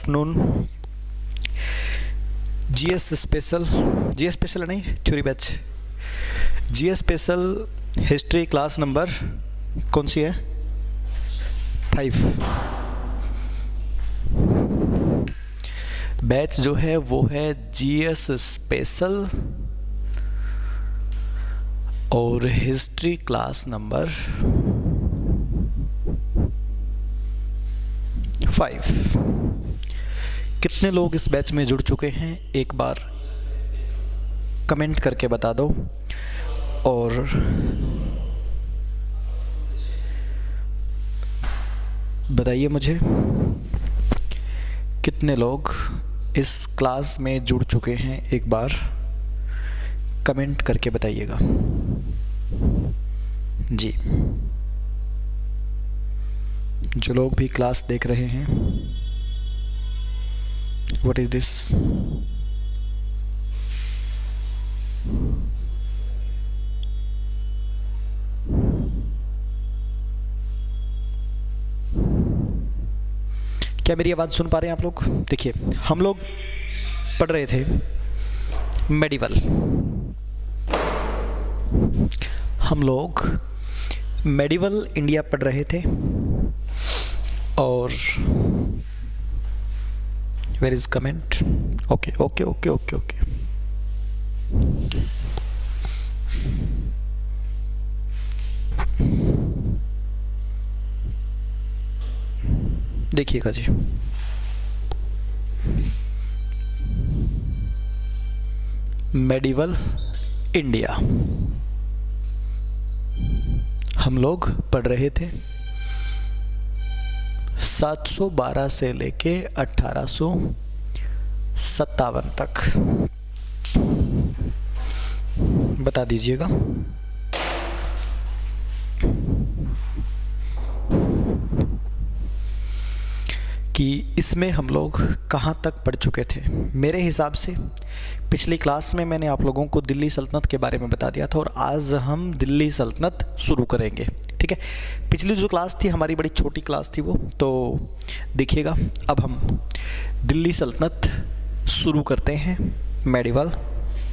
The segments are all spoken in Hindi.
आफ्टरनून। जीएस स्पेशल नहीं, theory batch. GS special history class number कौन सी है? 5। बैच जो है वो है जीएस स्पेशल और हिस्ट्री क्लास नंबर 5। कितने लोग इस बैच में जुड़ चुके हैं एक बार कमेंट करके बता दो। और बताइए मुझे कितने लोग इस क्लास में जुड़ चुके हैं, एक बार कमेंट करके बताइएगा जी। जो लोग भी क्लास देख रहे हैं, व्हाट इज दिस? क्या मेरी आवाज़ सुन पा रहे हैं आप लोग? देखिए, हम लोग पढ़ रहे थे मेडिवल। हम लोग मेडिवल इंडिया पढ़ रहे थे और where is comment? Okay okay okay okay okay. देखिएगा जी, मेडिवल इंडिया हम लोग पढ़ रहे थे 712 से लेके 1857 तक। बता दीजिएगा कि इसमें हम लोग कहाँ तक पढ़ चुके थे। मेरे हिसाब से पिछली क्लास में मैंने आप लोगों को दिल्ली सल्तनत के बारे में बता दिया था और आज हम दिल्ली सल्तनत शुरू करेंगे, ठीक है। पिछली जो क्लास थी हमारी बड़ी छोटी क्लास थी वो, तो देखिएगा अब हम दिल्ली सल्तनत शुरू करते हैं मेडिवल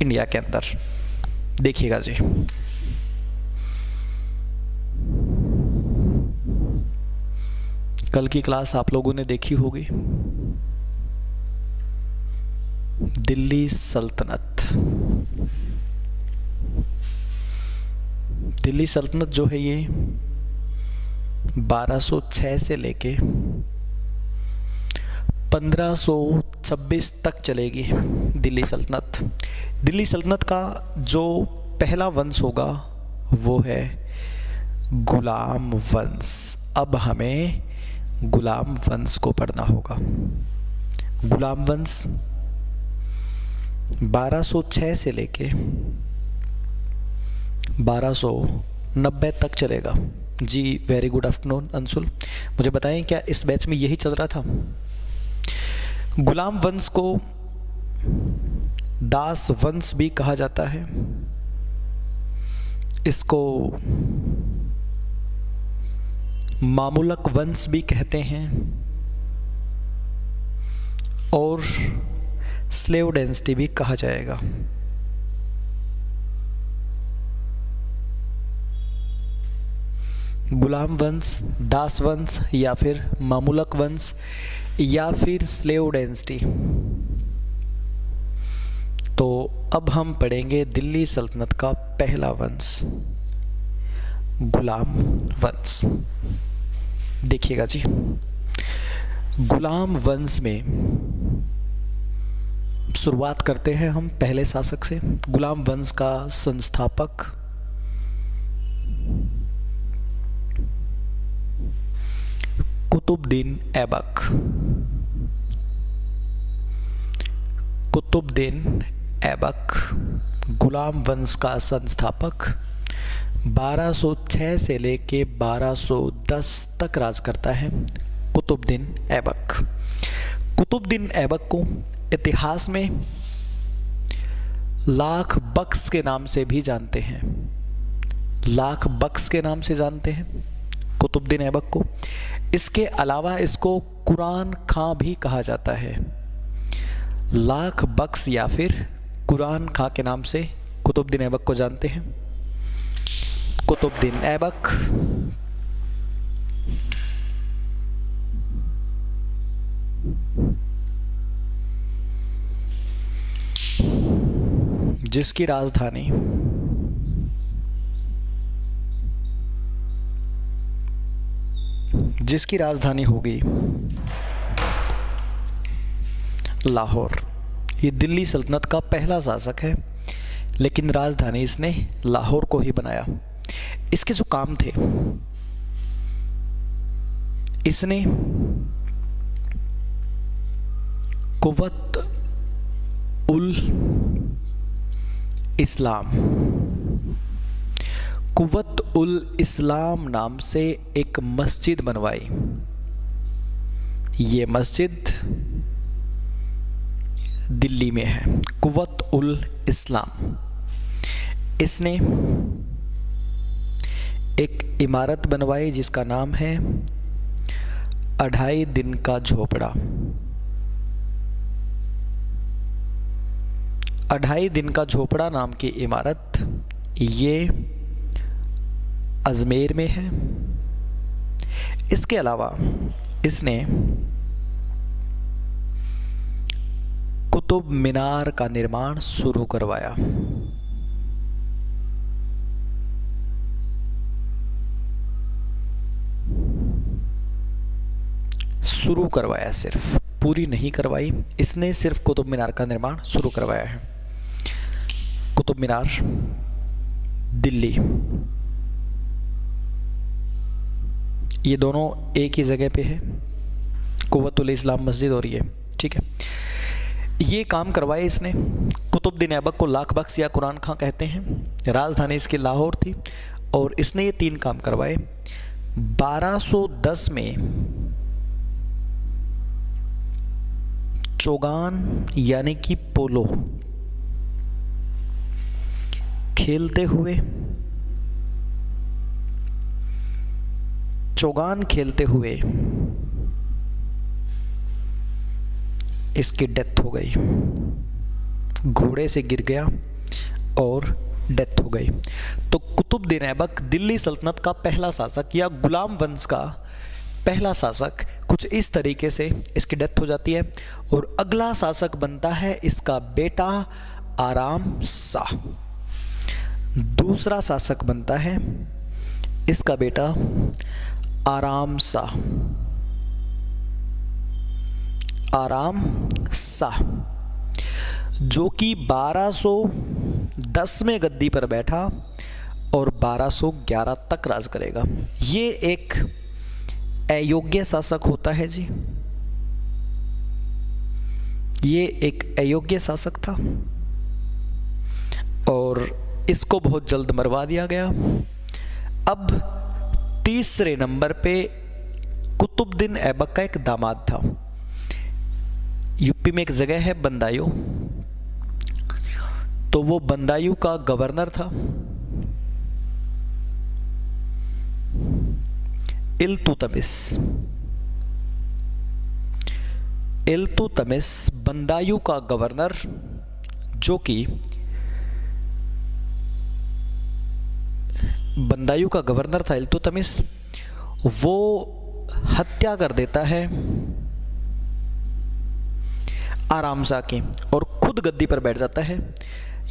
इंडिया के अंदर। देखिएगा जी, कल की क्लास आप लोगों ने देखी होगी, दिल्ली सल्तनत। दिल्ली सल्तनत जो है ये 1206 से लेके 1526 तक चलेगी दिल्ली सल्तनत। दिल्ली सल्तनत का जो पहला वंश होगा वो है गुलाम वंश। अब हमें गुलाम वंश को पढ़ना होगा। गुलाम वंश 1206 से लेके 1290 तक चलेगा जी। वेरी गुड आफ्टरनून अंशुल, मुझे बताएं क्या इस बैच में यही चल रहा था? गुलाम वंश को दास वंश भी कहा जाता है, इसको मामूलक वंश भी कहते हैं और स्लेव डेंसिटी भी कहा जाएगा। गुलाम वंश, दास वंश या फिर मामूलक वंश या फिर स्लेव डेंसिटी। तो अब हम पढ़ेंगे दिल्ली सल्तनत का पहला वंश गुलाम वंश। देखिएगा जी, गुलाम वंश में शुरुआत करते हैं हम पहले शासक से। गुलाम वंश का संस्थापक कुतुबुद्दीन ऐबक। कुतुबुद्दीन ऐबक गुलाम वंश का संस्थापक 1206 से लेके 1210 तक राज करता है कुतुबुद्दीन ऐबक। कुतुबुद्दीन ऐबक को इतिहास में लाख बख्श के नाम से भी जानते हैं। लाख बख्श के नाम से जानते हैं कुतुबुद्दीन ऐबक को। इसके अलावा इसको कुरान खां भी कहा जाता है। लाख बख्श या फिर कुरान खां के नाम से कुतुबुद्दीन ऐबक को जानते हैं। कुतुबुद्दीन ऐबक जिसकी राजधानी होगी लाहौर। ये दिल्ली सल्तनत का पहला शासक है, लेकिन राजधानी इसने लाहौर को ही बनाया। इसके जो काम थे, इसने कुव्वत उल इस्लाम नाम से एक मस्जिद बनवाई। ये मस्जिद दिल्ली में है, कुव्वत उल इस्लाम। इसने एक इमारत बनवाई जिसका नाम है 2.5 दिन का झोपड़ा। 2.5 दिन का झोपड़ा नाम की इमारत ये अजमेर में है। इसके अलावा इसने कुतुब मीनार का निर्माण शुरू करवाया। सिर्फ, पूरी नहीं करवाई, इसने सिर्फ कुतुब मीनार का निर्माण शुरू करवाया है। कुतुब मीनार दिल्ली, ये दोनों एक ही जगह पे है, कुव्वतुल इस्लाम मस्जिद और ये, ठीक है। ये काम करवाए इसने। कुतुबुद्दीन ऐबक को लाख बख्श या कुरान खां कहते हैं। राजधानी इसकी लाहौर थी और इसने ये 3 काम करवाए। 1210 में चौगान यानी कि पोलो खेलते हुए इसकी डेथ हो गई। घोड़े से गिर गया और डेथ हो गई। तो कुतुबुद्दीन ऐबक दिल्ली सल्तनत का पहला शासक या गुलाम वंश का पहला शासक, कुछ इस तरीके से इसकी डेथ हो जाती है। और अगला शासक बनता है इसका बेटा आराम शाह। दूसरा शासक बनता है इसका बेटा आराम शाह, जो कि 1210 में गद्दी पर बैठा और 1211 तक राज करेगा। ये एक अयोग्य शासक होता है जी, ये एक अयोग्य शासक था और इसको बहुत जल्द मरवा दिया गया। अब तीसरे नंबर पे कुतुबुद्दीन ऐबक का एक दामाद था। यूपी में एक जगह है बंदायूं, तो वो बंदायूं का गवर्नर था इल्तुतमिश बंदायूं का गवर्नर, जो कि बंदायूं का गवर्नर था इल्तुतमिश, वो हत्या कर देता है आराम शाह की और खुद गद्दी पर बैठ जाता है।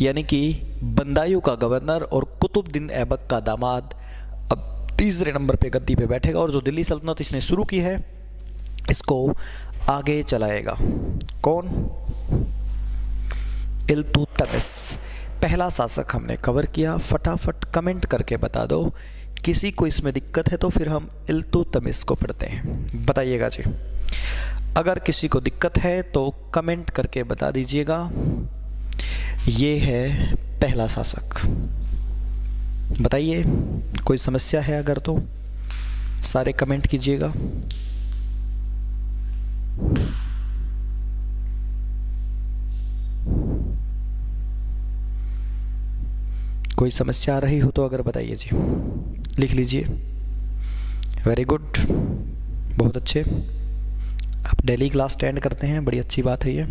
यानी कि बंदायूं का गवर्नर और कुतुबुद्दीन ऐबक का दामाद अब तीसरे नंबर पे गद्दी पे बैठेगा और जो दिल्ली सल्तनत इसने शुरू की है इसको आगे चलाएगा। कौन? इल्तुतमिश। पहला शासक हमने कवर किया। फटाफट कमेंट करके बता दो, किसी को इसमें दिक्कत है तो फिर हम इल्तुतमिश को पढ़ते हैं। बताइएगा जी, अगर किसी को दिक्कत है तो कमेंट करके बता दीजिएगा। ये है पहला शासक। बताइए, कोई समस्या है अगर तो सारे कमेंट कीजिएगा। कोई समस्या आ रही हो तो अगर बताइए जी, लिख लीजिए। वेरी गुड, बहुत अच्छे। डेली क्लास अटेंड करते हैं, बड़ी अच्छी बात है ये।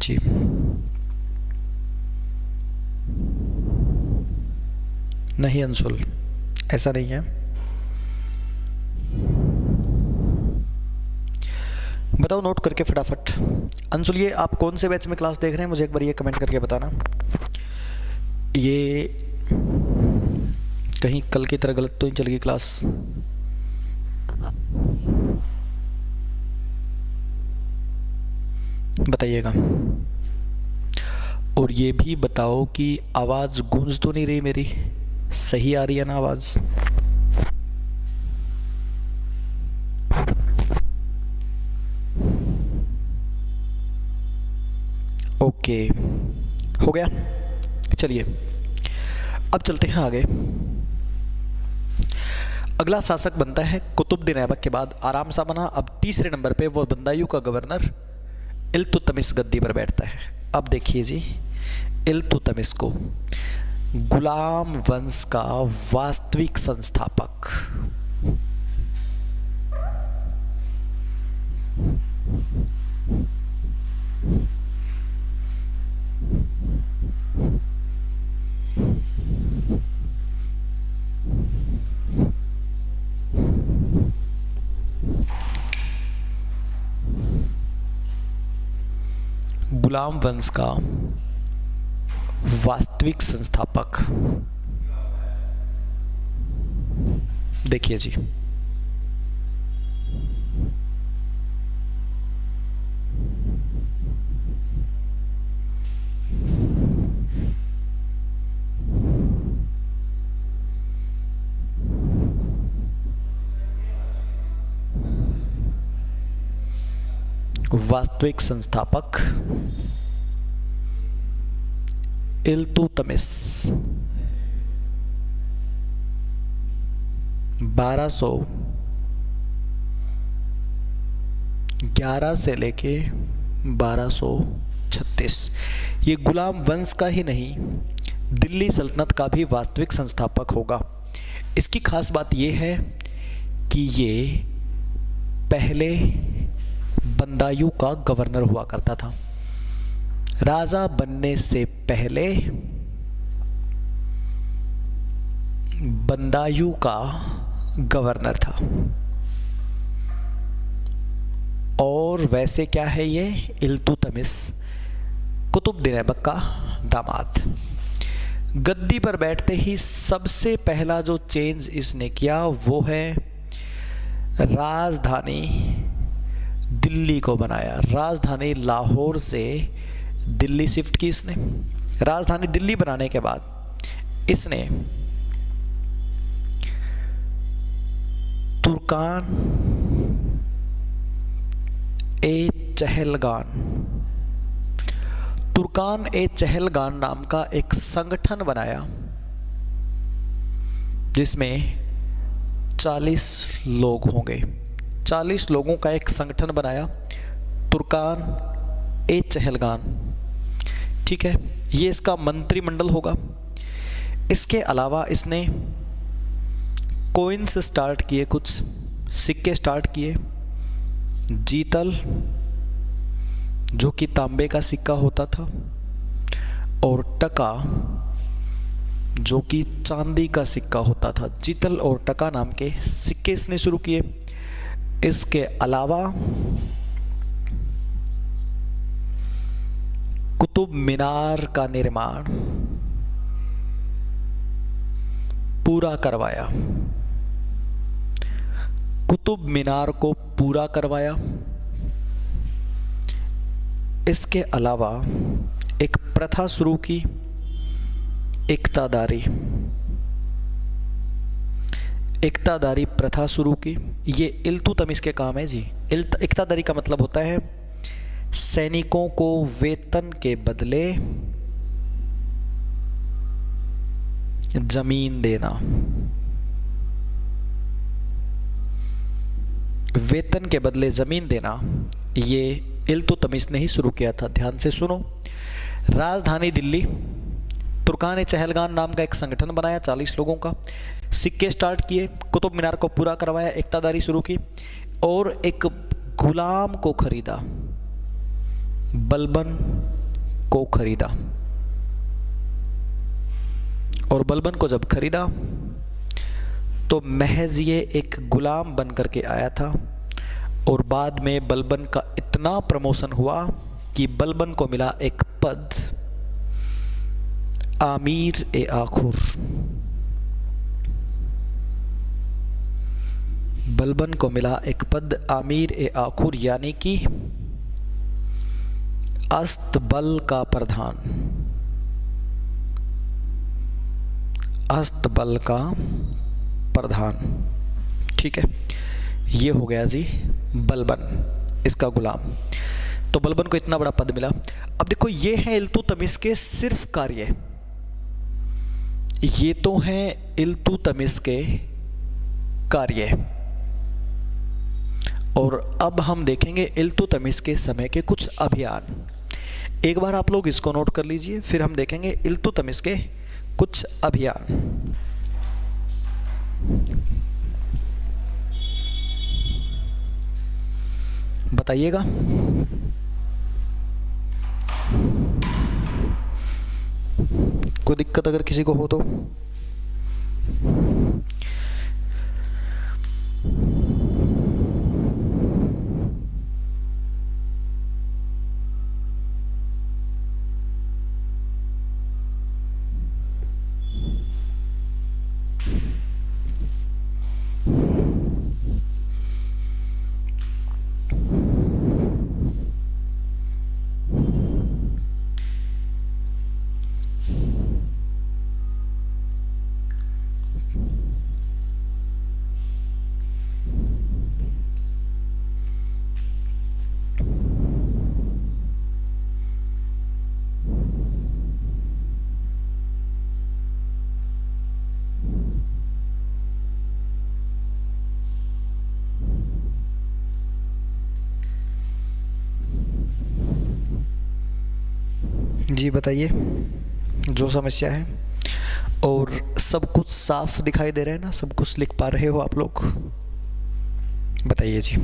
जी, नहीं अंशुल, ऐसा नहीं है। बताओ नोट करके फटाफट। अंशुल, ये आप कौन से बैच में क्लास देख रहे हैं, मुझे एक बार ये कमेंट करके बताना। ये कहीं कल की तरह गलत तो नहीं चल गई क्लास? बताइएगा। और ये भी बताओ कि आवाज़ गूंज तो नहीं रही मेरी, सही आ रही है ना आवाज़? ओके, हो गया। चलिए अब चलते हैं आगे। अगला शासक बनता है कुतुबुद्दीन ऐबक के बाद, आराम सा बना। अब तीसरे नंबर पे वो बंदायूं का गवर्नर इल्तुतमिश गद्दी पर बैठता है। अब देखिए जी, इल्तुतमिश को गुलाम वंश का वास्तविक संस्थापक, गुलाम वंश का वास्तविक संस्थापक, देखिए जी, वास्तविक संस्थापक इल्तुतमिश 1211 से लेके 1236। ये गुलाम वंश का ही नहीं, दिल्ली सल्तनत का भी वास्तविक संस्थापक होगा। इसकी खास बात यह है कि ये पहले बंदायूं का गवर्नर हुआ करता था। राजा बनने से पहले बंदायूं का गवर्नर था। और वैसे क्या है ये, इल्तुतमिश कुतुबुद्दीन ऐबक का दामाद। गद्दी पर बैठते ही सबसे पहला जो चेंज इसने किया वो है राजधानी दिल्ली को बनाया। राजधानी लाहौर से दिल्ली शिफ्ट की इसने। राजधानी दिल्ली बनाने के बाद इसने तुर्कान ए चहलगान नाम का एक संगठन बनाया, जिसमें 40 लोग होंगे। 40 लोगों का एक संगठन बनाया, तुर्कान ए चहलगान। ठीक है, ये इसका मंत्रिमंडल होगा। इसके अलावा इसने कॉइन्स स्टार्ट किए, कुछ सिक्के स्टार्ट किए। जीतल जो कि तांबे का सिक्का होता था, और टका जो कि चांदी का सिक्का होता था। जीतल और टका नाम के सिक्के इसने शुरू किए। इसके अलावा कुतुब मीनार का निर्माण पूरा करवाया। कुतुब मीनार को पूरा करवाया। इसके अलावा एक प्रथा शुरू की, इक्तादारी प्रथा शुरू की। ये इल्तुतमिश के काम है जी। इक्तादारी का मतलब होता है सैनिकों को वेतन के बदले जमीन देना। वेतन के बदले जमीन देना ये इल्तुतमिश ने ही शुरू किया था। ध्यान से सुनो। राजधानी दिल्ली, तुर्कान चहलगान नाम का एक संगठन बनाया 40 लोगों का। सिक्के स्टार्ट किए, कुतुब मीनार को पूरा करवाया, इक्तादारी शुरू की और एक गुलाम को खरीदा, बलबन को खरीदा। और बलबन को जब खरीदा तो महज ये एक गुलाम बन करके आया था और बाद में बलबन का इतना प्रमोशन हुआ कि बलबन को मिला एक पद, आमीर ए आखुर। बलबन को मिला एक पद आमीर ए आखुर, यानी कि अस्तबल का प्रधान, अस्तबल का प्रधान। ठीक है, ये हो गया जी बलबन, इसका गुलाम। तो बलबन को इतना बड़ा पद मिला। अब देखो, ये है इल्तुतमिश के सिर्फ कार्य, ये तो हैं इल्तुतमिश के कार्य। और अब हम देखेंगे इल्तुतमिश के समय के कुछ अभियान। एक बार आप लोग इसको नोट कर लीजिए, फिर हम देखेंगे इल्तुतमिश के कुछ अभियान। बताइएगा। कोई दिक्कत अगर किसी को हो तो। जी बताइए जो समस्या है। और सब कुछ साफ दिखाई दे रहा है ना, सब कुछ लिख पा रहे हो आप लोग? बताइए जी।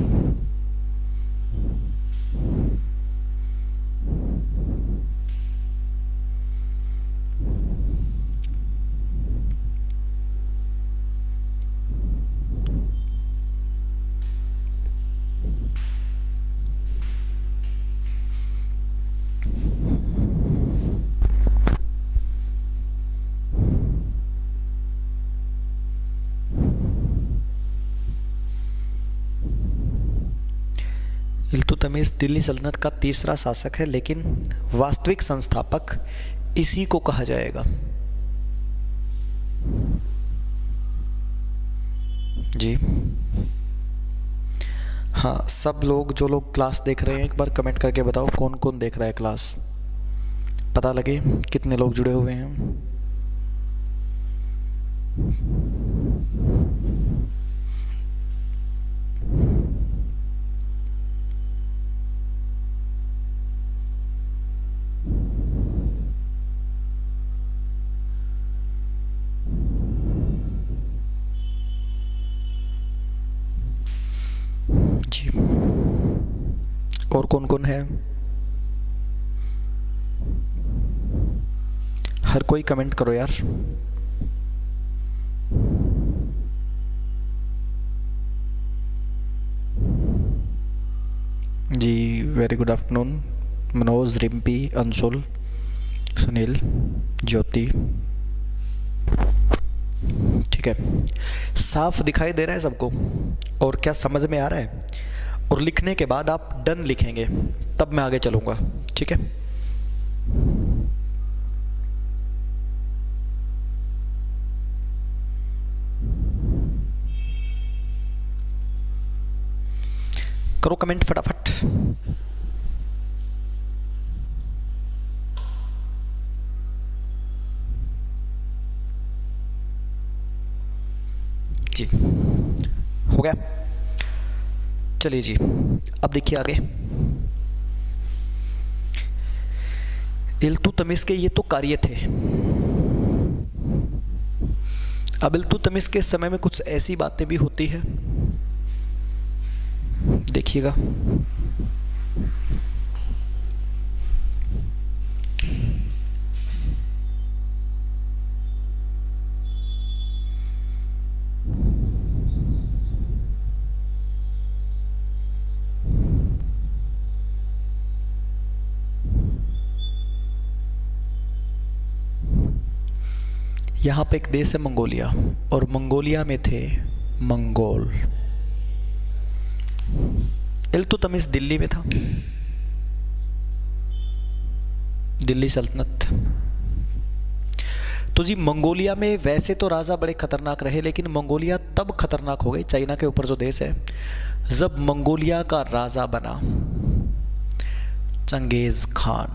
इल्तुतमिश दिल्ली सल्तनत का तीसरा शासक है, लेकिन वास्तविक संस्थापक इसी को कहा जाएगा। जी हाँ, सब लोग जो लोग क्लास देख रहे हैं एक बार कमेंट करके बताओ कौन कौन देख रहा है क्लास, पता लगे कितने लोग जुड़े हुए हैं। जी और कौन कौन है? हर कोई कमेंट करो यार। जी very good afternoon Manoj, Rimpy, Anshul, Sunil, Jyoti, ठीक है। साफ दिखाई दे रहा है सबको और क्या समझ में आ रहा है? और लिखने के बाद आप डन लिखेंगे, तब मैं आगे चलूँगा, ठीक है। करो कमेंट फटाफट। जी हो गया, चलिए जी अब देखिए आगे। इल्तुतमिश के ये तो कार्य थे। अब इल्तुतमिश के समय में कुछ ऐसी बातें भी होती है, देखिएगा। यहाँ पे एक देश है मंगोलिया, और मंगोलिया में थे मंगोल। इल्तुतमिश दिल्ली में था, दिल्ली सल्तनत। तो जी मंगोलिया में वैसे तो राजा बड़े खतरनाक रहे, लेकिन मंगोलिया तब खतरनाक हो गई, चाइना के ऊपर जो देश है, जब मंगोलिया का राजा बना चंगेज खान।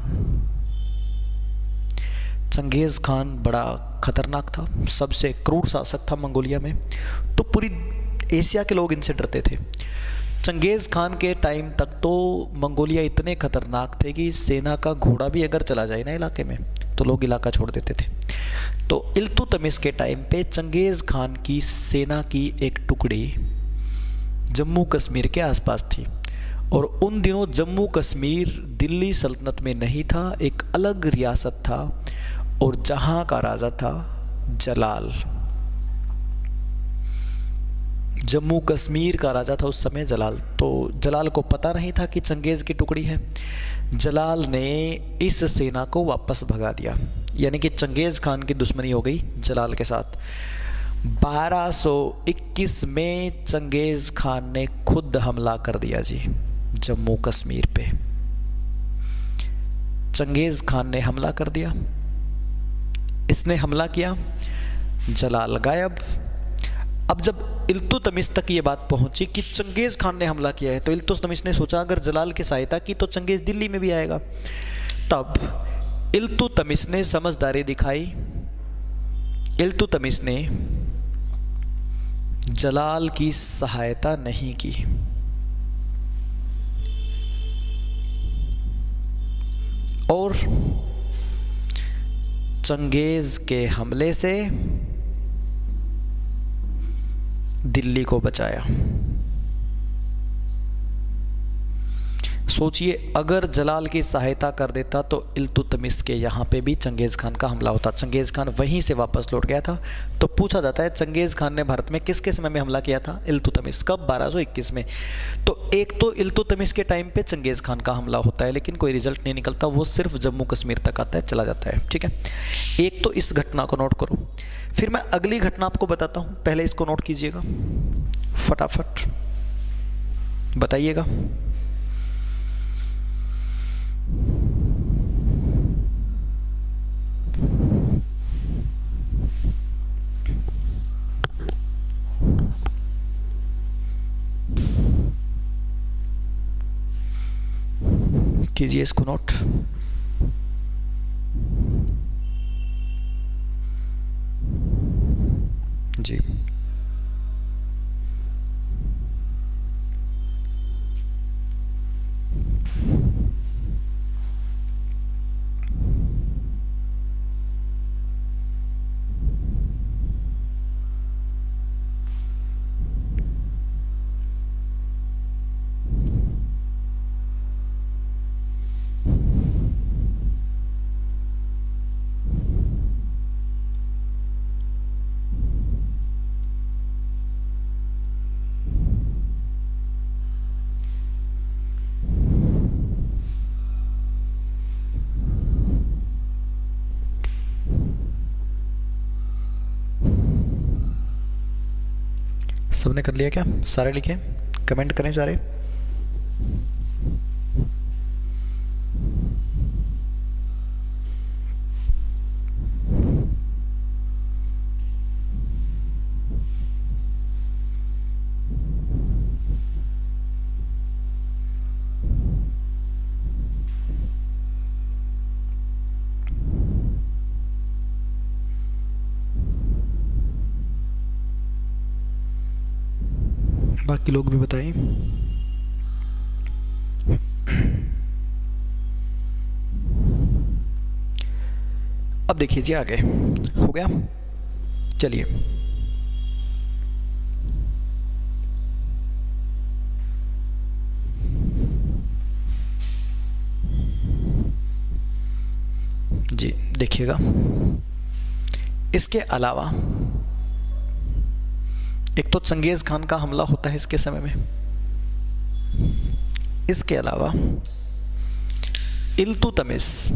चंगेज खान बड़ा खतरनाक था, सबसे क्रूर शासक था मंगोलिया में। तो पूरी एशिया के लोग इनसे डरते थे। चंगेज खान के टाइम तक तो मंगोलिया इतने खतरनाक थे कि सेना का घोड़ा भी अगर चला जाए ना इलाके में तो लोग इलाका छोड़ देते थे। तो इल्तुतमिश के टाइम पे चंगेज खान की सेना की एक टुकड़ी जम्मू कश्मीर के आसपास थी, और उन दिनों जम्मू कश्मीर दिल्ली सल्तनत में नहीं था, एक अलग रियासत था, और जहाँ का राजा था जलाल। जम्मू कश्मीर का राजा था उस समय जलाल। तो जलाल को पता नहीं था कि चंगेज की टुकड़ी है। जलाल ने इस सेना को वापस भगा दिया, यानी कि चंगेज खान की दुश्मनी हो गई जलाल के साथ। 1221 में चंगेज खान ने खुद हमला कर दिया जी जम्मू कश्मीर पे। चंगेज खान ने हमला कर दिया, इसने हमला किया, जलाल गायब। अब जब इल्तुतमिश तक ये बात पहुंची कि चंगेज खान ने हमला किया है, तो इल्तुतमिश ने सोचा अगर जलाल की सहायता की तो चंगेज दिल्ली में भी आएगा। तब इल्तुतमिश ने समझदारी दिखाई। इल्तुतमिश ने जलाल की सहायता नहीं की, और चंगेज के हमले से दिल्ली को बचाया। सोचिए अगर जलाल की सहायता कर देता तो इल्तुतमिश के यहाँ पे भी चंगेज खान का हमला होता। चंगेज खान वहीं से वापस लौट गया था। तो पूछा जाता है चंगेज खान ने भारत में किसके समय में हमला किया था? इल्तुतमिश। कब? 1221 में। तो एक तो इल्तुतमिश के टाइम पे चंगेज खान का हमला होता है, लेकिन कोई रिजल्ट नहीं निकलता, वो सिर्फ जम्मू कश्मीर तक आता है, चला जाता है। ठीक है, एक तो इस घटना को नोट करो। फिर मैं अगली घटना आपको बताता हूँ, पहले इसको नोट कीजिएगा, फटाफट बताइएगा। कीजिए इसको नोट। जी सबने कर लिया क्या? सारे लिखे? कमेंट करें सारे। बाकी लोग भी बताएं। अब देखिए जी आगे हो गया। चलिए जी देखिएगा, इसके अलावा एक तो चंगेज खान का हमला होता है इसके समय में, इसके अलावा इल्तुतमिश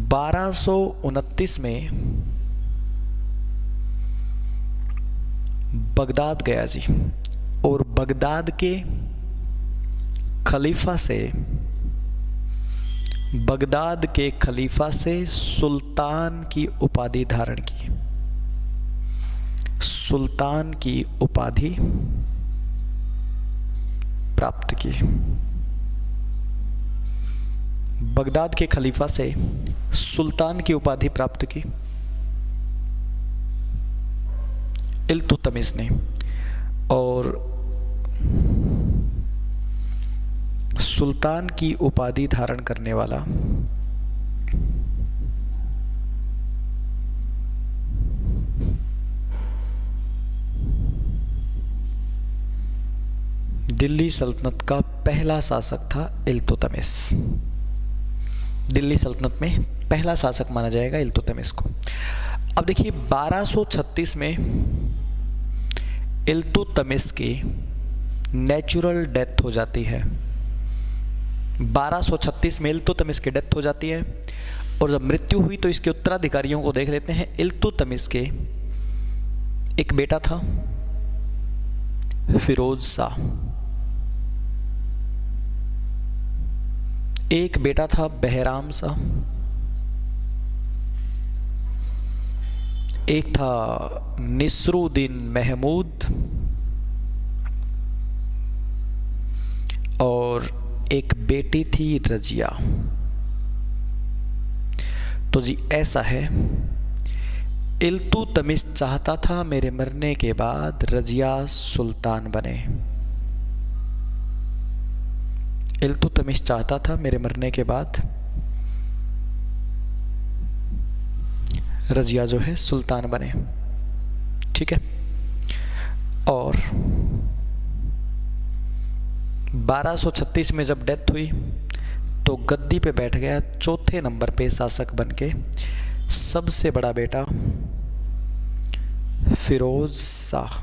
1229 में बगदाद गया जी, और बगदाद के खलीफा से सुल्तान की उपाधि धारण की, सुल्तान की उपाधि प्राप्त की। बगदाद के खलीफा से सुल्तान की उपाधि प्राप्त की इल्तुतमिश ने, और सुल्तान की उपाधि धारण करने वाला दिल्ली सल्तनत का पहला शासक था इल्तुतमिश। दिल्ली सल्तनत में पहला शासक माना जाएगा इल्तुतमिश को। अब देखिए 1236 में इल्तुतमिश की नेचुरल डेथ हो जाती है। 1236 में इल्तुतमिश की डेथ हो जाती है, और जब मृत्यु हुई तो इसके उत्तराधिकारियों को देख लेते हैं। इल्तुतमिश के एक बेटा था फिरोज शाह, एक बेटा था बहराम शाह, एक था निसरुद्दीन महमूद, और एक बेटी थी रजिया। तो जी ऐसा है, इल्तुतमिश चाहता था मेरे मरने के बाद रजिया सुल्तान बने। इल्तुतमिश चाहता था मेरे मरने के बाद रजिया जो है सुल्तान बने, ठीक है। और 1236 में जब डेथ हुई तो गद्दी पे बैठ गया चौथे नंबर पे शासक बनके सबसे बड़ा बेटा फिरोज शाह।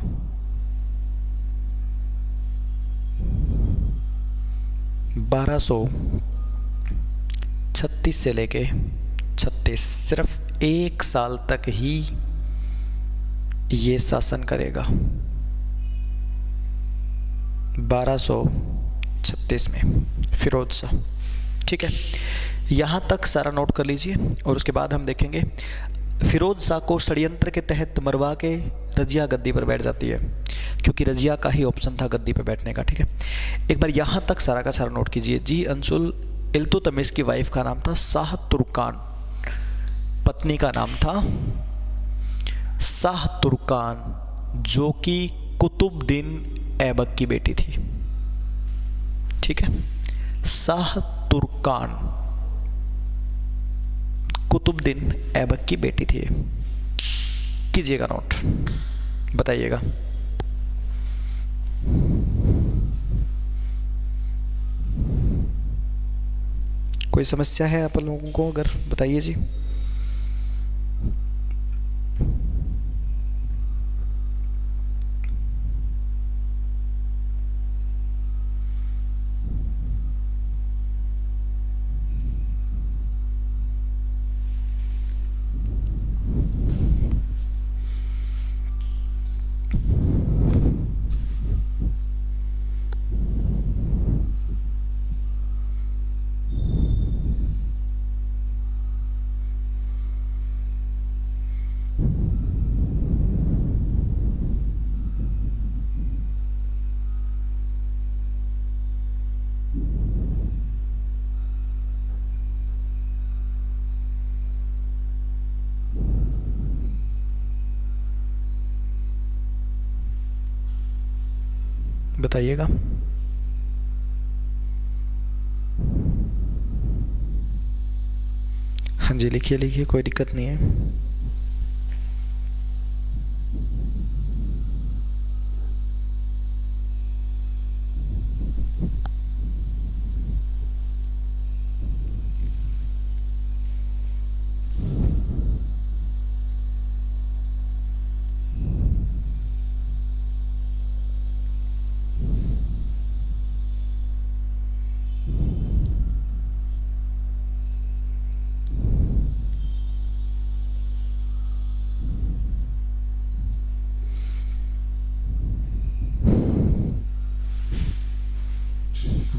1236 से लेके 36 सिर्फ एक साल तक ही ये शासन करेगा। 1236 में फिरोज शाह, ठीक है। यहाँ तक सारा नोट कर लीजिए, और उसके बाद हम देखेंगे फिरोज शाह को षड्यंत्र के तहत मरवा के रजिया गद्दी पर बैठ जाती है, क्योंकि रजिया का ही ऑप्शन था गद्दी पर बैठने का, ठीक है। एक बार यहाँ तक सारा का सारा नोट कीजिए जी। अंशुल, इल्तुतमिश की वाइफ का नाम था शाह तुर्कान, पत्नी का नाम था शाह तुर्कान, जो कि कुतुबुद्दीन ऐबक की बेटी थी, ठीक है। शाह तुर्कान कुतुबुद्दीन ऐबक की बेटी थी। कीजिएगा नोट, बताइएगा। कोई समस्या है आप लोगों को? अगर बताइए जी। बताइएगा। हाँ जी, लिखिए लिखिए, कोई दिक्कत नहीं है।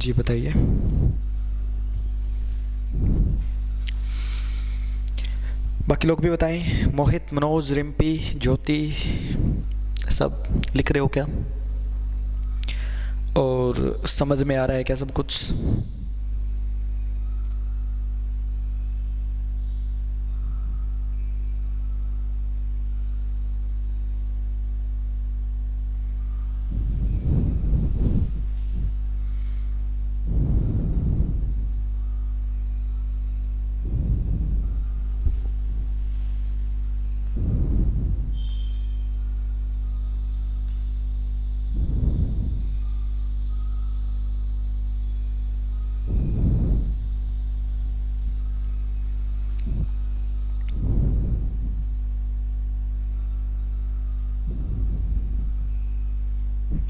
जी बताइए। बाकी लोग भी बताएं। मोहित, मनोज, रिम्पी, ज्योति, सब लिख रहे हो क्या? और समझ में आ रहा है क्या सब कुछ?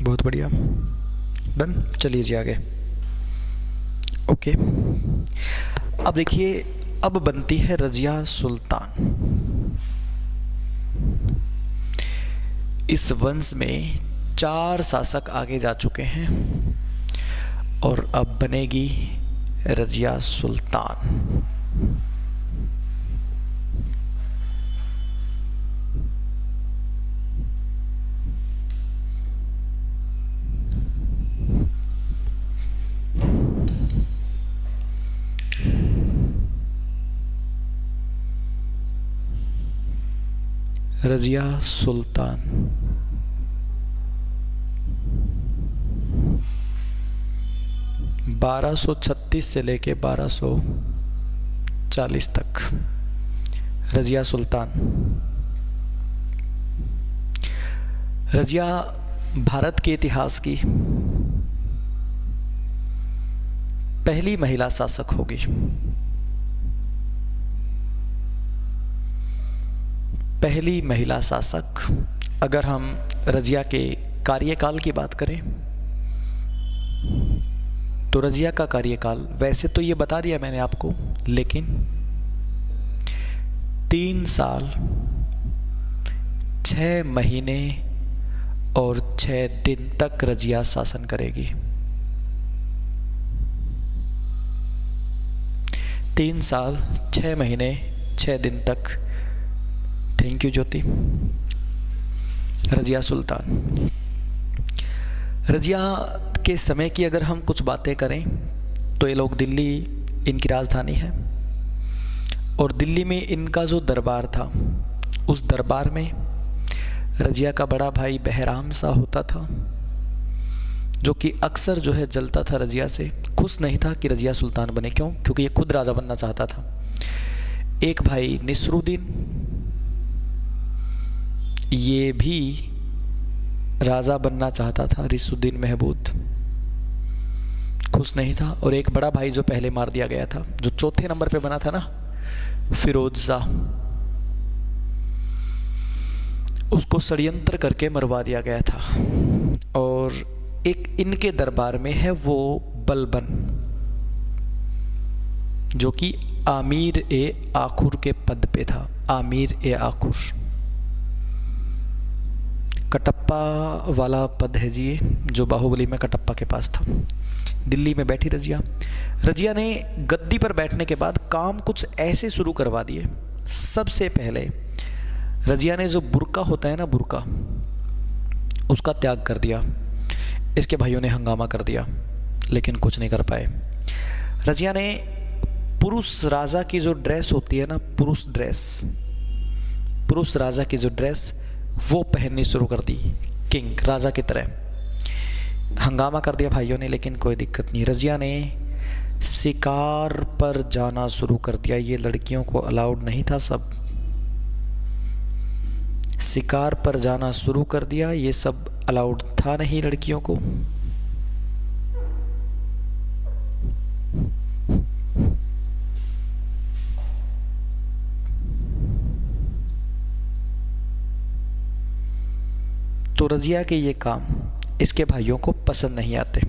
बहुत बढ़िया, डन। चलिए जी आगे। ओके, अब देखिए, अब बनती है रजिया सुल्तान। इस वंश में 4 शासक आगे जा चुके हैं और अब बनेगी रजिया सुल्तान। रजिया सुल्तान 1236 से लेके 1240 तक। रजिया सुल्तान। रजिया भारत के इतिहास की पहली महिला शासक होगी। पहली महिला शासक। अगर हम रजिया के कार्यकाल की बात करें तो रजिया का कार्यकाल, वैसे तो ये बता दिया मैंने आपको, लेकिन 3 साल 6 महीने और 6 दिन तक रजिया शासन करेगी। 3 साल 6 महीने 6 दिन तक। थैंक यू ज्योति। रजिया सुल्तान। रजिया के समय की अगर हम कुछ बातें करें तो ये लोग, दिल्ली इनकी राजधानी है और दिल्ली में इनका जो दरबार था, उस दरबार में रजिया का बड़ा भाई बहराम सा होता था, जो कि अक्सर जो है जलता था रजिया से, खुश नहीं था कि रजिया सुल्तान बने। क्यों? क्योंकि ये खुद राजा बनना चाहता था। एक भाई निसरुद्दीन, ये भी राजा बनना चाहता था, रिसुद्दीन महमूद, खुश नहीं था। और एक बड़ा भाई जो पहले मार दिया गया था, जो चौथे नंबर पे बना था ना, फिरोज शाह, उसको षड्यंत्र करके मरवा दिया गया था। और एक इनके दरबार में है वो बलबन, जो कि आमीर ए आखुर के पद पे था। आमीर ए आखुर कटप्पा वाला पद है जी, जो बाहुबली में कटप्पा के पास था। दिल्ली में बैठी रजिया। रजिया ने गद्दी पर बैठने के बाद काम कुछ ऐसे शुरू करवा दिए। सबसे पहले रजिया ने जो बुर्का होता है ना, बुर्का, उसका त्याग कर दिया। इसके भाइयों ने हंगामा कर दिया लेकिन कुछ नहीं कर पाए। रजिया ने पुरुष राजा की जो ड्रेस होती है ना, पुरुष ड्रेस, पुरुष राजा की जो ड्रेस, वो पहननी शुरू कर दी, किंग राजा की तरह। हंगामा कर दिया भाइयों ने, लेकिन कोई दिक्कत नहीं। रज़िया ने शिकार पर जाना शुरू कर दिया। ये लड़कियों को अलाउड नहीं था, सब शिकार पर जाना शुरू कर दिया। ये सब अलाउड था नहीं लड़कियों को। तो रज़िया के ये काम इसके भाइयों को पसंद नहीं आते।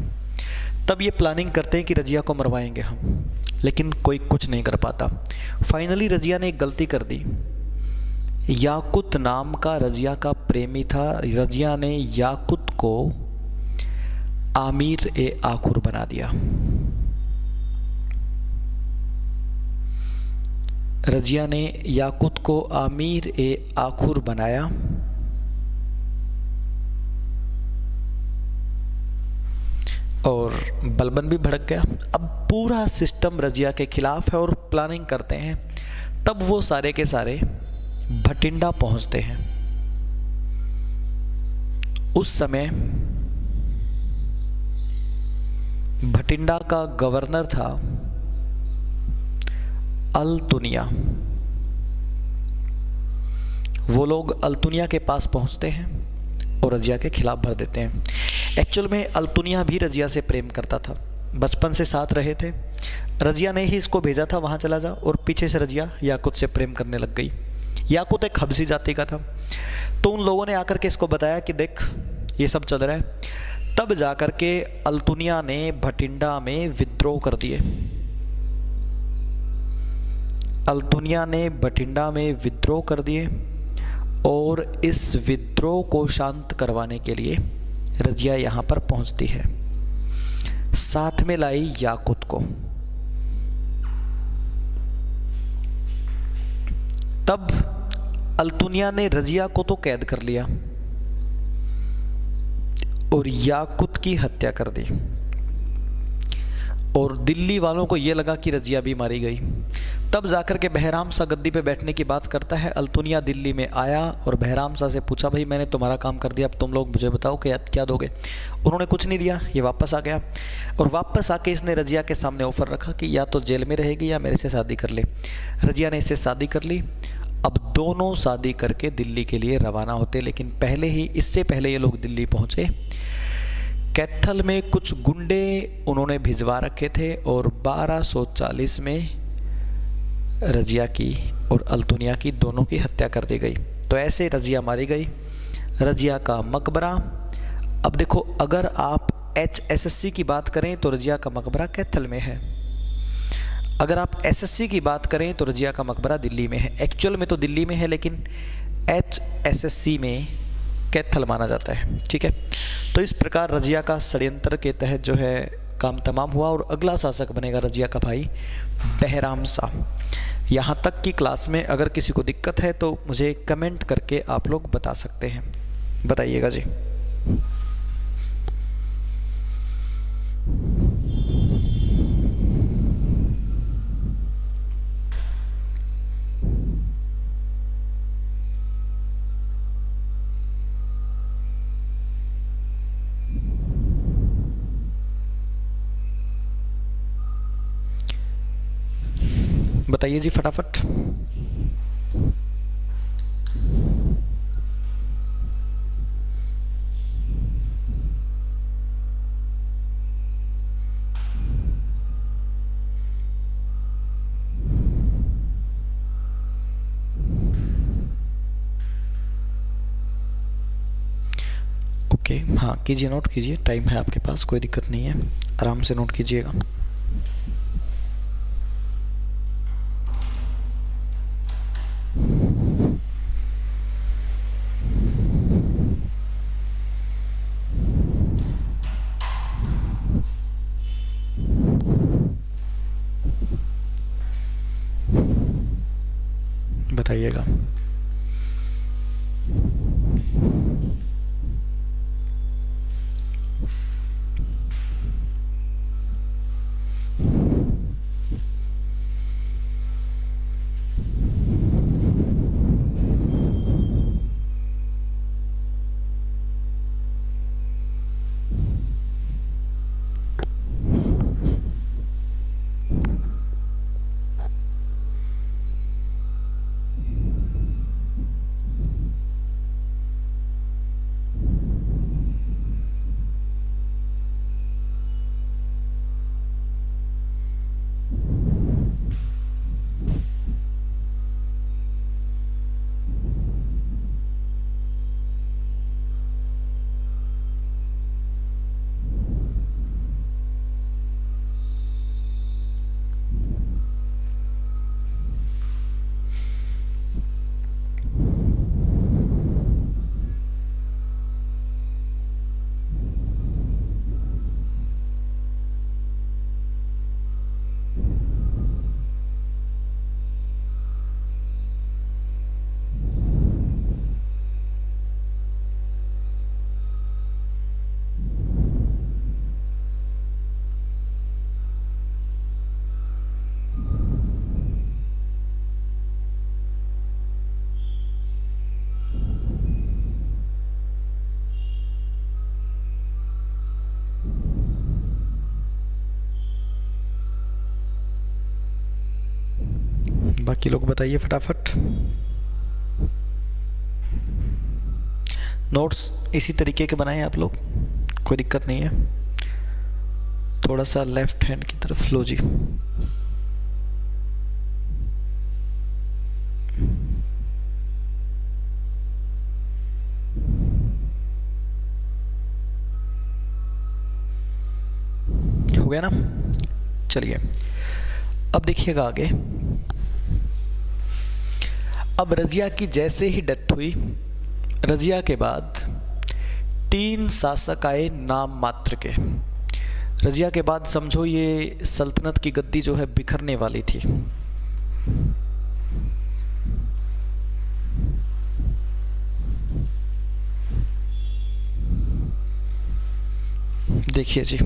तब ये प्लानिंग करते हैं कि रज़िया को मरवाएंगे हम, लेकिन कोई कुछ नहीं कर पाता। फाइनली रज़िया ने एक गलती कर दी। याकुत नाम का रज़िया का प्रेमी था। रज़िया ने याकुत को आमिर ए आखुर बना दिया। रज़िया ने याकुत को आमिर ए आखुर बनाया और बलबन भी भड़क गया। अब पूरा सिस्टम रज़िया के खिलाफ है और प्लानिंग करते हैं। तब वो सारे के सारे भटिंडा पहुंचते हैं। उस समय भटिंडा का गवर्नर था अल्तुनिया। वो लोग अल्तुनिया के पास पहुंचते हैं और रज़िया के खिलाफ भर देते हैं। एक्चुअल में अल्तुनिया भी रज़िया से प्रेम करता था, बचपन से साथ रहे थे। रज़िया ने ही इसको भेजा था वहाँ चला जा, और पीछे से रज़िया याकुत से प्रेम करने लग गई। याकुत एक हबशी जाति का था। तो उन लोगों ने आकर के इसको बताया कि देख ये सब चल रहा है। तब जाकर के अल्तुनिया ने भटिंडा में विद्रोह कर दिए। अल्तुनिया ने भटिंडा में विद्रोह कर दिए और इस विद्रोह को शांत करवाने के लिए रज़िया यहाँ पर पहुँचती है। साथ में लाई याकुत को। तब अल्तुनिया ने रज़िया को तो कैद कर लिया और याकुत की हत्या कर दी। और दिल्ली वालों को ये लगा कि रज़िया भी मारी गई। तब जाकर के बहराम सा गद्दी पे बैठने की बात करता है। अल्तुनिया दिल्ली में आया और बहराम सा से पूछा, भाई मैंने तुम्हारा काम कर दिया, अब तुम लोग मुझे बताओ कि क्या दोगे। उन्होंने कुछ नहीं दिया। ये वापस आ गया और वापस आके इसने रज़िया के सामने ऑफ़र रखा कि या तो जेल में रहेगी या मेरे से शादी कर ले। रज़िया ने इससे शादी कर ली। अब दोनों शादी करके दिल्ली के लिए रवाना होते, लेकिन इससे पहले ये लोग दिल्ली पहुँचे। कैथल में कुछ गुंडे उन्होंने भिजवा रखे थे और 1240 में रज़िया की और अल्तुनिया की दोनों की हत्या कर दी गई। तो ऐसे रज़िया मारी गई। रज़िया का मकबरा, अब देखो अगर आप HSSC की बात करें तो रज़िया का मकबरा कैथल में है। अगर आप SSC की बात करें तो रज़िया का मकबरा दिल्ली में है। एक्चुअल में तो दिल्ली में है, लेकिन HSSC में कैथल माना जाता है। ठीक है, तो इस प्रकार रज़िया का षड्यंत्र के तहत जो है काम तमाम हुआ और अगला शासक बनेगा रज़िया का भाई बहराम शाह। यहाँ तक की क्लास में अगर किसी को दिक्कत है तो मुझे कमेंट करके आप लोग बता सकते हैं, बताइएगा जी। बताइए जी फटाफट। ओके, हाँ कीजिए, नोट कीजिए, टाइम है आपके पास, कोई दिक्कत नहीं है, आराम से नोट कीजिएगा। बताइएगा। बाकी लोग बताइए फटाफट। नोट्स इसी तरीके के बनाएं आप लोग, कोई दिक्कत नहीं है। थोड़ा सा लेफ्ट हैंड की तरफ लो जी। हो गया ना? चलिए अब देखिएगा आगे। अब रजिया की जैसे ही डेथ हुई, रजिया के बाद 3 शासक आए नाम मात्र के। रजिया के बाद समझो ये सल्तनत की गद्दी जो है बिखरने वाली थी। देखिए जी,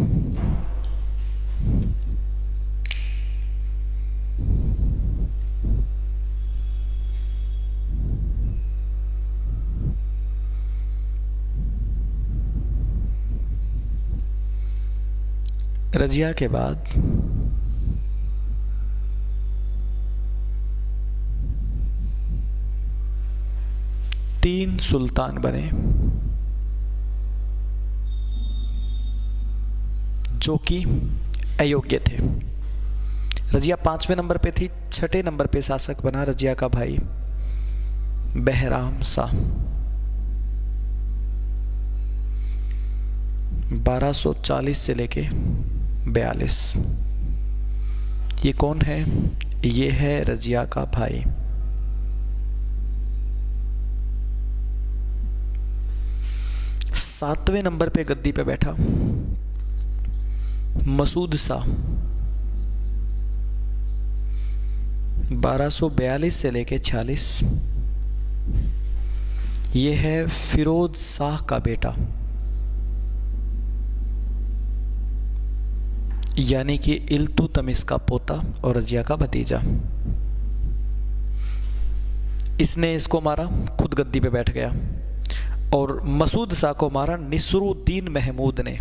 रजिया के बाद तीन सुल्तान बने जो कि अयोग्य थे। रजिया 5वें नंबर पे थी, 6ठे नंबर पे शासक बना रजिया का भाई बहराम शाह। 1240 से लेके 42। ये कौन है? ये है रजिया का भाई। सातवें नंबर पे गद्दी पे बैठा मसूद शाह। 1242 से लेके 46। ये है फिरोज शाह का बेटा, यानी कि इल्तुतमिश का पोता और रजिया का भतीजा। इसने इसको मारा, खुद गद्दी पे बैठ गया। और मसूद शाह को मारा निसरुद्दीन महमूद ने,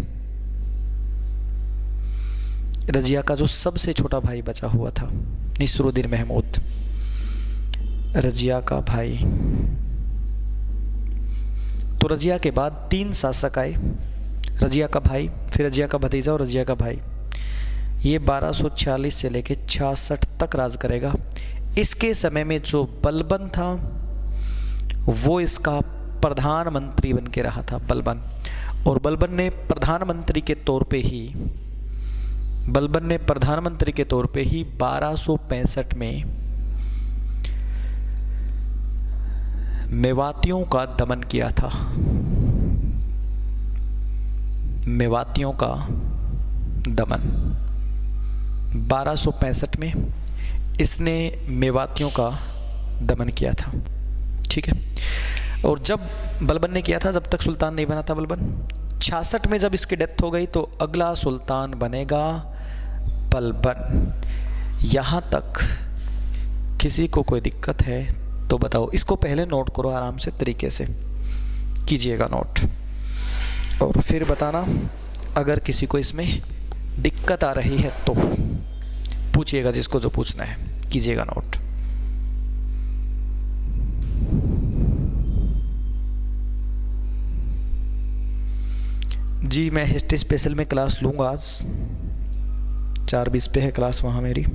रजिया का जो सबसे छोटा भाई बचा हुआ था। निसरुद्दीन महमूद रजिया का भाई। तो रजिया के बाद 3 शासक आए, रजिया का भाई, फिर रजिया का भतीजा और रजिया का भाई। ये 1246 से लेके 66 तक राज करेगा। इसके समय में जो बलबन था वो इसका प्रधानमंत्री बन के रहा था, बलबन। और बलबन ने प्रधानमंत्री के तौर पे ही 1265 में मेवातियों का दमन किया था। मेवातियों का दमन 1265 में इसने मेवातियों का दमन किया था। ठीक है। और जब बलबन ने किया था, जब तक सुल्तान नहीं बना था बलबन, 66 में जब इसकी डेथ हो गई तो अगला सुल्तान बनेगा बलबन। यहाँ तक किसी को कोई दिक्कत है तो बताओ। इसको पहले नोट करो, आराम से तरीके से कीजिएगा नोट, और फिर बताना अगर किसी को इसमें दिक्कत आ रही है तो पूछिएगा, जिसको जो पूछना है कीजिएगा नोट। जी मैं हिस्ट्री स्पेशल में क्लास लूँगा आज, 4:20 पे है क्लास वहाँ मेरी।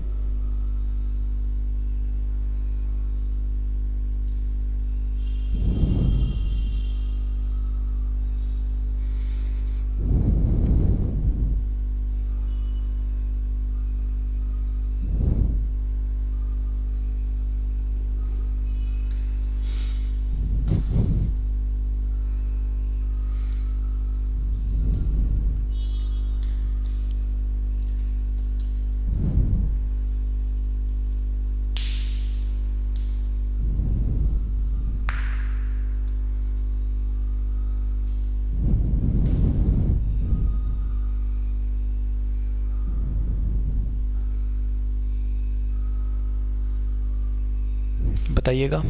बताइएगा।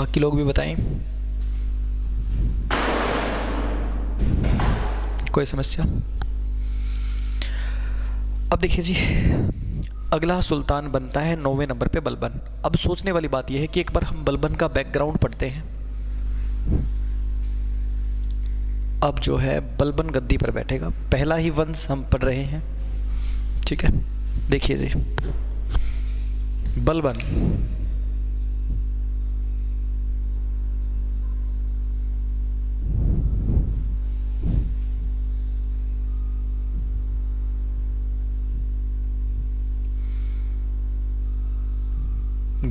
बाकी लोग भी बताएं, कोई समस्या? अब देखिए जी, अगला सुल्तान बनता है 9वें नंबर पे बलबन। अब सोचने वाली बात यह है कि एक बार हम बलबन का बैकग्राउंड पढ़ते हैं। अब जो है बलबन गद्दी पर बैठेगा, पहला ही वंश हम पढ़ रहे हैं, ठीक है। देखिए जी, बलबन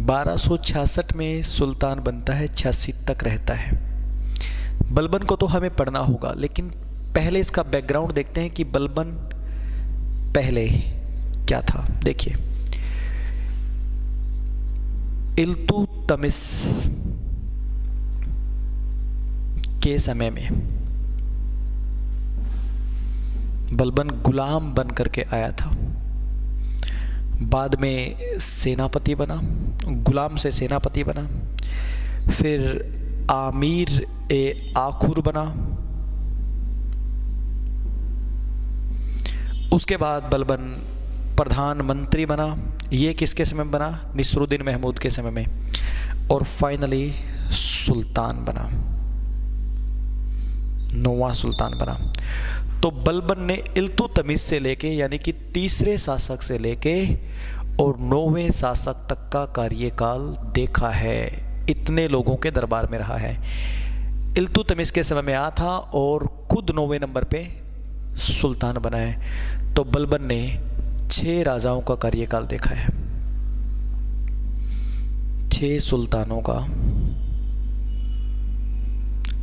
(1266) में सुल्तान बनता है, 86 तक रहता है। बलबन को तो हमें पढ़ना होगा, लेकिन पहले इसका बैकग्राउंड देखते हैं कि बलबन पहले क्या था। देखिए, इल्तुतमिश के समय में बलबन गुलाम बन करके आया था, बाद में सेनापति बना, गुलाम से सेनापति बना, फिर आमीर ए आखुर बना, उसके बाद बलबन प्रधानमंत्री बना। ये किसके समय में बना? नसीरुद्दीन महमूद के समय में। और फाइनली सुल्तान बना, 9वां सुल्तान बना। तो बलबन ने इल्तुतमिश से लेके, यानी कि तीसरे शासक से लेके और 9वें शासक तक का कार्यकाल देखा है, इतने लोगों के दरबार में रहा है। इल्तुतमिश के समय में आया था और खुद 9वें नंबर पे सुल्तान बना है। तो बलबन ने 6 राजाओं का कार्यकाल देखा है, 6 सुल्तानों का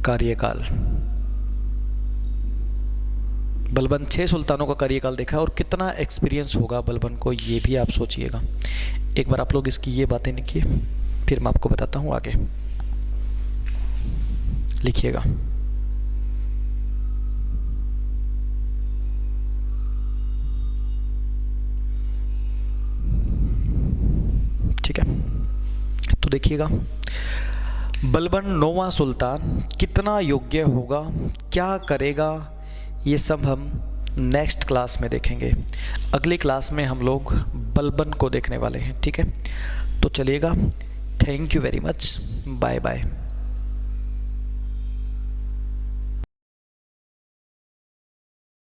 कार्यकाल। बलबन 6 सुल्तानों का कार्यकाल देखा है, और कितना एक्सपीरियंस होगा बलबन को, ये भी आप सोचिएगा। एक बार आप लोग इसकी ये बातें लिखिए, फिर मैं आपको बताता हूँ आगे। लिखिएगा। ठीक है, तो देखिएगा, बलबन 9वां सुल्तान कितना योग्य होगा, क्या करेगा, ये सब हम नेक्स्ट क्लास में देखेंगे। अगली क्लास में हम लोग बलबन को देखने वाले हैं, ठीक है। तो चलिएगा, thank you very much, bye bye.